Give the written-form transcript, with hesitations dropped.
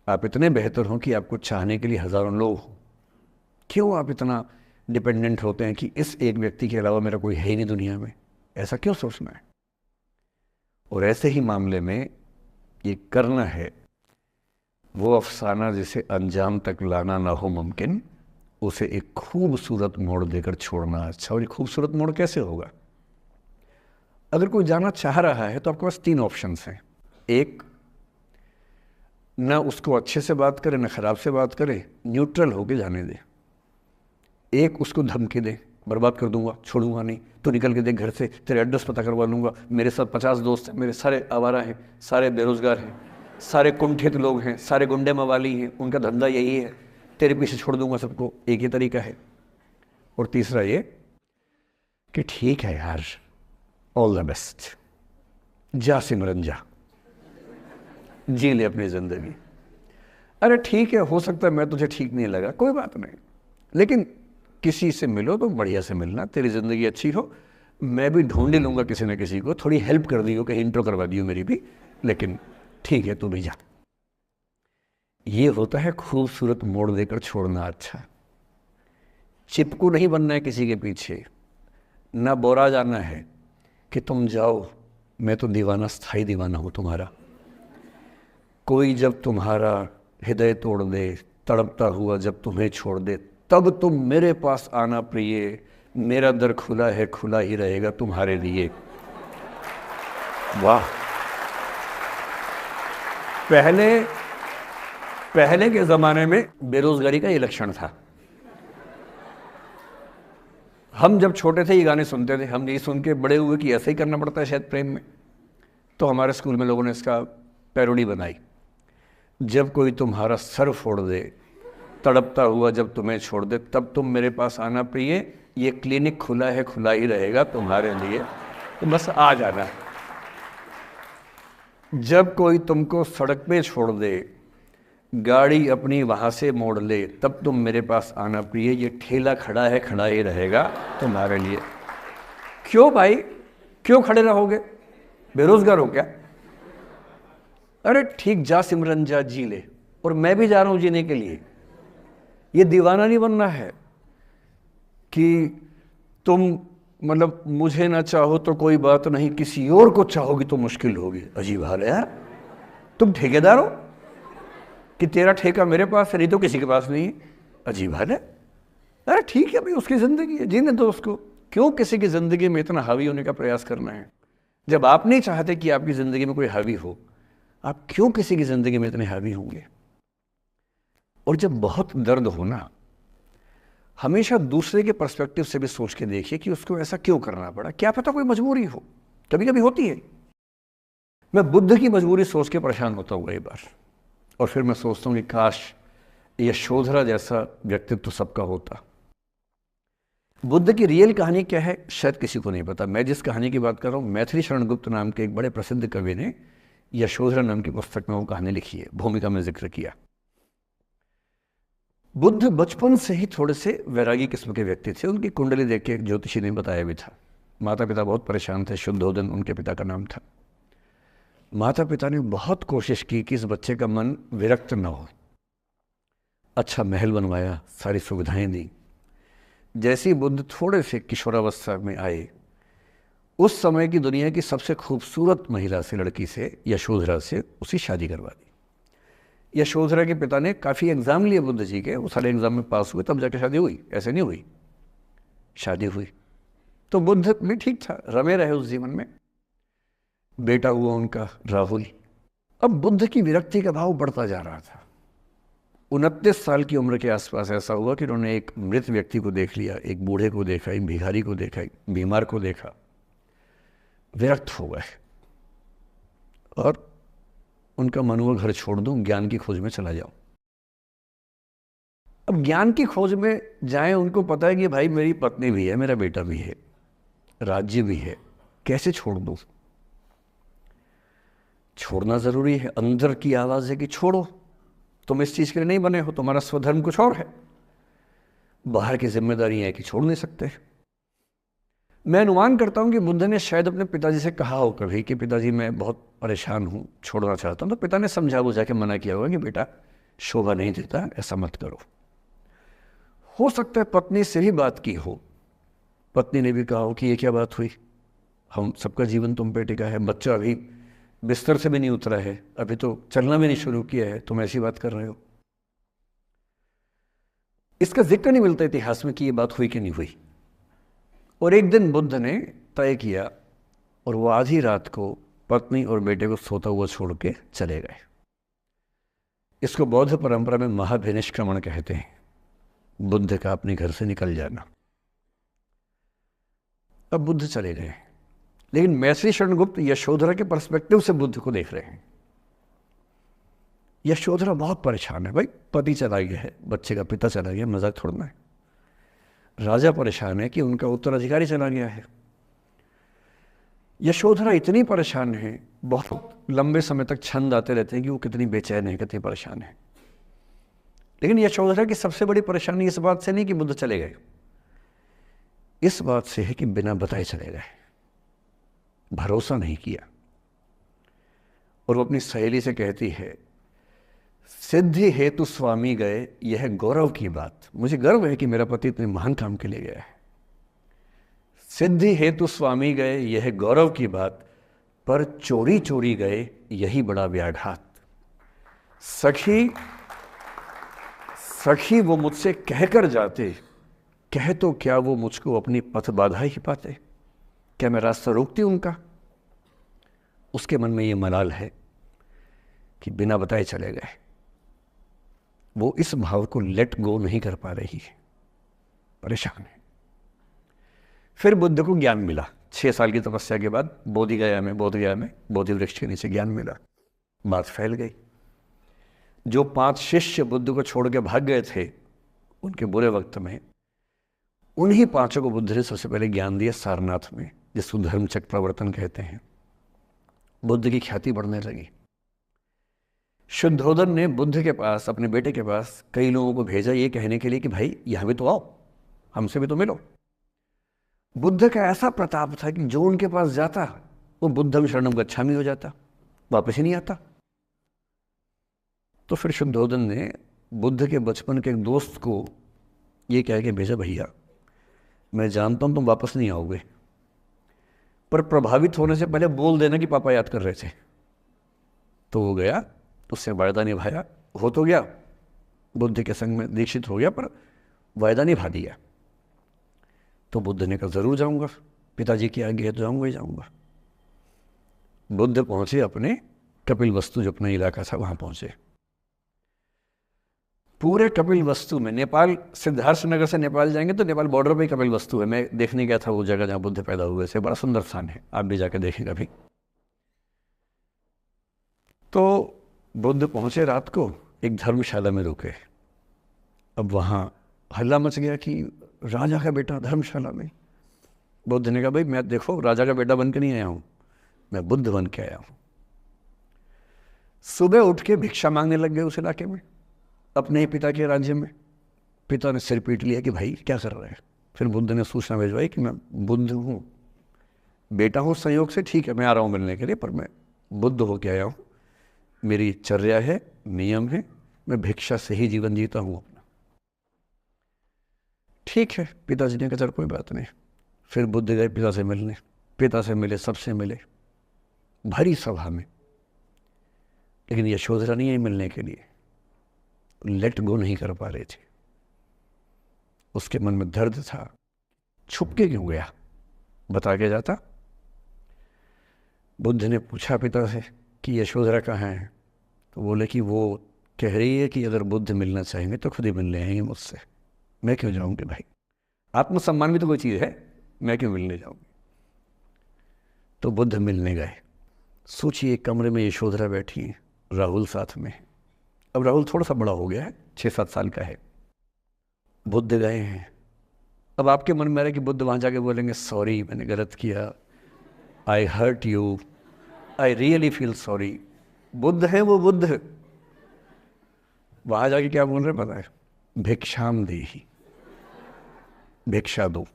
आप इतने बेहतर हों कि आपको चाहने के लिए हज़ारों लोग हों। क्यों आप इतना डिपेंडेंट होते हैं कि इस एक व्यक्ति के अलावा मेरा कोई है ही नहीं दुनिया में? ऐसा क्यों सोचना है? और ऐसे ही मामले में ये करना है वो अफसाना जिसे अंजाम तक लाना ना हो मुमकिन, उसे एक खूबसूरत मोड़ देकर छोड़ना अच्छा। और ये खूबसूरत मोड़ कैसे होगा? अगर कोई जाना चाह रहा है तो आपके पास 3 ऑप्शंस हैं। एक, ना उसको अच्छे से बात करे ना ख़राब से बात करे, न्यूट्रल होके जाने दे। एक, उसको धमकी दे, बर्बाद कर दूंगा, छोड़ूंगा नहीं, तो निकल के देख घर से, तेरे एड्रेस पता करवा लूंगा, मेरे साथ 50 दोस्त हैं, मेरे सारे आवारा हैं, सारे बेरोजगार हैं, सारे कुंठित लोग हैं, सारे गुंडे मवाली हैं, उनका धंधा यही है, तेरे पीछे छोड़ दूंगा सबको। एक ही तरीका है। और तीसरा ये कि ठीक है यार, ऑल द बेस्ट, जा सिमरन जा, जी ले अपनी ज़िंदगी। अरे ठीक है, हो सकता है मैं तुझे ठीक नहीं लगा, कोई बात नहीं, लेकिन किसी से मिलो तो बढ़िया से मिलना, तेरी ज़िंदगी अच्छी हो। मैं भी ढूंढ ही लूँगा किसी न किसी को, थोड़ी हेल्प कर दियो, कहीं इंट्रो करवा दियो मेरी भी, लेकिन ठीक है तू भी जा। ये होता है खूबसूरत मोड़ देकर छोड़ना अच्छा। चिपकू नहीं बनना है किसी के पीछे, ना बोरा जाना है कि तुम जाओ, मैं तो दीवाना, स्थाई दीवाना हूँ तुम्हारा। कोई जब तुम्हारा हृदय तोड़ दे, तड़पता हुआ जब तुम्हें छोड़ दे, तब तुम मेरे पास आना प्रिय, मेरा दर खुला है, खुला ही रहेगा तुम्हारे लिए। वाह। पहले के ज़माने में बेरोज़गारी का ये लक्षण था। हम जब छोटे थे ये गाने सुनते थे, हम ये सुन के बड़े हुए कि ऐसे ही करना पड़ता है शायद प्रेम में। तो हमारे स्कूल में लोगों ने इसका पैरोडी बनाई। जब कोई तुम्हारा सर फोड़ दे, तड़पता हुआ जब तुम्हें छोड़ दे, तब तुम मेरे पास आना प्रिय, ये क्लिनिक खुला है, खुला ही रहेगा तुम्हारे लिए, तो बस आ जाना। जब कोई तुमको सड़क पे छोड़ दे, गाड़ी अपनी वहाँ से मोड़ ले, तब तुम मेरे पास आना प्रिय, ये ठेला खड़ा है, खड़ा ही रहेगा तुम्हारे लिए। क्यों भाई, क्यों खड़े रहोगे? बेरोजगार हो क्या? अरे ठीक, जा सिमरन जा, जी ले, और मैं भी जा रहा हूँ जीने के लिए। ये दीवाना नहीं बनना है कि तुम मतलब मुझे ना चाहो तो कोई बात नहीं, किसी और को चाहोगी तो मुश्किल होगी। अजीब हाल है यार। तुम ठेकेदार हो कि तेरा ठेका मेरे पास है, नहीं तो किसी के पास नहीं है। अजीब हाल है। अरे ठीक है भाई, उसकी ज़िंदगी है, जीने दो उसको। क्यों किसी की ज़िंदगी में इतना हावी होने का प्रयास करना है? जब आप नहीं चाहते कि आपकी ज़िंदगी में कोई हावी हो, आप क्यों किसी की ज़िंदगी में इतने हावी होंगे? और जब बहुत दर्द हो ना, हमेशा दूसरे के पर्सपेक्टिव से भी सोच के देखिए कि उसको ऐसा क्यों करना पड़ा। क्या पता कोई मजबूरी हो, कभी कभी होती है। मैं बुद्ध की मजबूरी सोच के परेशान होता हूँ कई बार, और फिर मैं सोचता हूँ कि काश यशोधरा जैसा व्यक्तित्व सबका होता। बुद्ध की रियल कहानी क्या है शायद किसी को नहीं पता। मैं जिस कहानी की बात कर रहा हूँ, मैथिली शरण गुप्त नाम के एक बड़े प्रसिद्ध कवि ने यशोधरा नाम की पुस्तक में वो कहानी लिखी है, भूमिका में जिक्र किया। बुद्ध बचपन से ही थोड़े से वैरागी किस्म के व्यक्ति थे। उनकी कुंडली देख के एक ज्योतिषी ने बताया भी था। माता पिता बहुत परेशान थे, शुद्धोदन उनके पिता का नाम था। माता पिता ने बहुत कोशिश की कि इस बच्चे का मन विरक्त न हो। अच्छा महल बनवाया, सारी सुविधाएं दी। जैसे ही बुद्ध थोड़े से किशोरावस्था में आए, उस समय की दुनिया की सबसे खूबसूरत महिला से, लड़की से, यशोधरा से उसकी शादी करवा दी। यशोधरा के पिता ने काफ़ी एग्ज़ाम लिए बुद्ध जी के, वो सारे एग्ज़ाम में पास हुए, तब जाके शादी हुई। ऐसे नहीं हुई, शादी हुई। तो बुद्ध भी ठीक था, रमे रहे उस जीवन में। बेटा हुआ उनका राहुल। अब बुद्ध की विरक्ति का भाव बढ़ता जा रहा था। 29 साल की उम्र के आसपास ऐसा हुआ कि उन्होंने एक मृत व्यक्ति को देख लिया, एक बूढ़े को देखा, एक भिखारी को देखा, एक बीमार को देखा। विरक्त हो गए और उनका मन हुआ घर छोड़ दूं, ज्ञान की खोज में चला जाऊं। अब ज्ञान की खोज में जाएं, उनको पता है कि भाई मेरी पत्नी भी है, मेरा बेटा भी है, राज्य भी है, कैसे छोड़ दूं? छोड़ना जरूरी है। अंदर की आवाज है कि छोड़ो, तुम इस चीज के लिए नहीं बने हो, तुम्हारा स्वधर्म कुछ और है। बाहर की जिम्मेदारी है कि छोड़ नहीं सकते। मैं अनुमान करता हूं कि बुद्ध ने शायद अपने पिताजी से कहा हो कभी कि पिताजी मैं बहुत परेशान हूं, छोड़ना चाहता हूं। तो पिता ने समझा बुझा के मना किया होगा कि बेटा शोभा नहीं देता, ऐसा मत करो। हो सकता है पत्नी से भी बात की हो, पत्नी ने भी कहा हो कि ये क्या बात हुई, हम सबका जीवन तुम पे टिका है, बच्चा अभी बिस्तर से भी नहीं उतरा है, अभी तो चलना भी नहीं शुरू किया है, तुम ऐसी बात कर रहे हो। इसका जिक्र नहीं मिलता इतिहास में कि ये बात हुई कि नहीं हुई। और एक दिन बुद्ध ने तय किया और वो आधी रात को पत्नी और बेटे को सोता हुआ छोड़ के चले गए। इसको बौद्ध परंपरा में महाभिनिष्क्रमण कहते हैं, बुद्ध का अपने घर से निकल जाना। अब बुद्ध चले गए, लेकिन मैत्री शरणगुप्त यशोधरा के पर्सपेक्टिव से बुद्ध को देख रहे हैं। यशोधरा बहुत परेशान है, भाई पति चला गया है, बच्चे का पिता चला गया, मजाक थोड़ना है। राजा परेशान है कि उनका उत्तराधिकारी चला गया है। यशोधरा इतनी परेशान है, बहुत लंबे समय तक छंद आते रहते हैं कि वो कितनी बेचैन है, कितनी परेशान है। लेकिन यशोधरा की सबसे बड़ी परेशानी इस बात से नहीं कि बुद्ध चले गए, इस बात से है कि बिना बताए चले गए, भरोसा नहीं किया। और वो अपनी सहेली से कहती है, सिद्धि हेतु स्वामी गए, यह गौरव की बात, मुझे गर्व है कि मेरा पति इतने महान काम के लिए गया है। सिद्धि हेतु स्वामी गए, यह गौरव की बात, पर चोरी चोरी गए, यही बड़ा व्याघात। सखी सखी वो मुझसे कहकर जाते, कह तो क्या वो मुझको अपनी पथ बाधा ही पाते, क्या मैं रास्ता रोकती उनका। उसके मन में ये मलाल है कि बिना बताए चले गए। वो इस भाव को लेट गो नहीं कर पा रही है, परेशान है। फिर बुद्ध को ज्ञान मिला, 6 साल की तपस्या के बाद बोधगया में बोधि वृक्ष के नीचे ज्ञान मिला, बात फैल गई। जो 5 शिष्य बुद्ध को छोड़ के भाग गए थे उनके बुरे वक्त में, उन्हीं 5 को बुद्ध ने सबसे पहले ज्ञान दिया सारनाथ में, जिसको धर्मचक्र प्रवर्तन कहते हैं। बुद्ध की ख्याति बढ़ने लगी। शुद्धोदन ने बुद्ध के पास, अपने बेटे के पास कई लोगों को भेजा ये कहने के लिए कि भाई यहां भी तो आओ, हमसे भी तो मिलो। बुद्ध का ऐसा प्रताप था कि जो उनके पास जाता वो बुद्धम शरणम गच्छामि हो जाता, वापस ही नहीं आता। तो फिर शुद्धोदन ने बुद्ध के बचपन के एक दोस्त को ये कह के भेजा, भैया मैं जानता हूं तुम वापस नहीं आओगे, पर प्रभावित होने से पहले बोल देना कि पापा याद कर रहे थे। तो वो गया, उससे वायदा निभाया, हो तो गया, बुद्ध के संग में दीक्षित हो गया, पर वायदा निभा दिया। तो बुद्ध ने कहा जरूर जाऊंगा, पिताजी की आज्ञा है तो जाऊंगा ही जाऊंगा। बुद्ध पहुंचे अपने कपिलवस्तु, जो अपना इलाका था वहां पहुंचे। पूरे कपिलवस्तु में, नेपाल सिद्धार्थनगर से नेपाल जाएंगे तो नेपाल बॉर्डर पे कपिलवस्तु है, मैं देखने गया था वो जगह जहां बुद्ध पैदा हुए थे, बड़ा सुंदर स्थान है, आप भी जाकर देखें कभी। तो बुद्ध पहुंचे रात को, एक धर्मशाला में रुके। अब वहां हल्ला मच गया कि राजा का बेटा धर्मशाला में। बुद्ध ने कहा भाई मैं देखो राजा का बेटा बन के नहीं आया हूं, मैं बुद्ध बन के आया हूं। सुबह उठ के भिक्षा मांगने लग गए उस इलाके में, अपने ही पिता के राज्य में। पिता ने सिर पीट लिया कि भाई क्या कर रहे हैं। फिर बुद्ध ने सूचना भिजवाई कि मैं बुद्ध हूँ, बेटा हूँ संयोग से, ठीक है मैं आ रहा हूँ मिलने के लिए, पर मैं बुद्ध होके आया हूँ, मेरी चर्या है, नियम है, मैं भिक्षा से ही जीवन जीता हूँ अपना। ठीक है, पिताजी ने कहा चल कोई बात नहीं। फिर बुद्ध गए पिता से मिलने, पिता से मिले, सबसे मिले, भरी सभा में। लेकिन यशोधरा नहीं आई मिलने के लिए, लेट गो नहीं कर पा रहे थे। उसके मन में दर्द था, छुप के क्यों गया, बता के जाता। बुद्ध ने पूछा पिता से कि यशोधरा कहाँ है, तो बोले कि वो कह रही है कि अगर बुद्ध मिलना चाहेंगे तो खुद ही मिलने आएंगे मुझसे, मैं क्यों जाऊंगी भाई, आत्मसम्मान भी तो कोई चीज़ है, मैं क्यों मिलने जाऊंगी। तो बुद्ध मिलने गए। सोचिए कमरे में यशोधरा बैठी है, राहुल साथ में। अब राहुल थोड़ा सा बड़ा हो गया है, 6-7 साल का है। बुद्ध गए हैं। अब आपके मन में आ रहा है कि बुद्ध वहां जाके बोलेंगे सॉरी मैंने गलत किया, I hurt you, I really feel sorry. बुद्ध है वो बुद्ध, वहां जाके क्या बोल रहे पता है, भिक्षाम देहि, भिक्षा दो।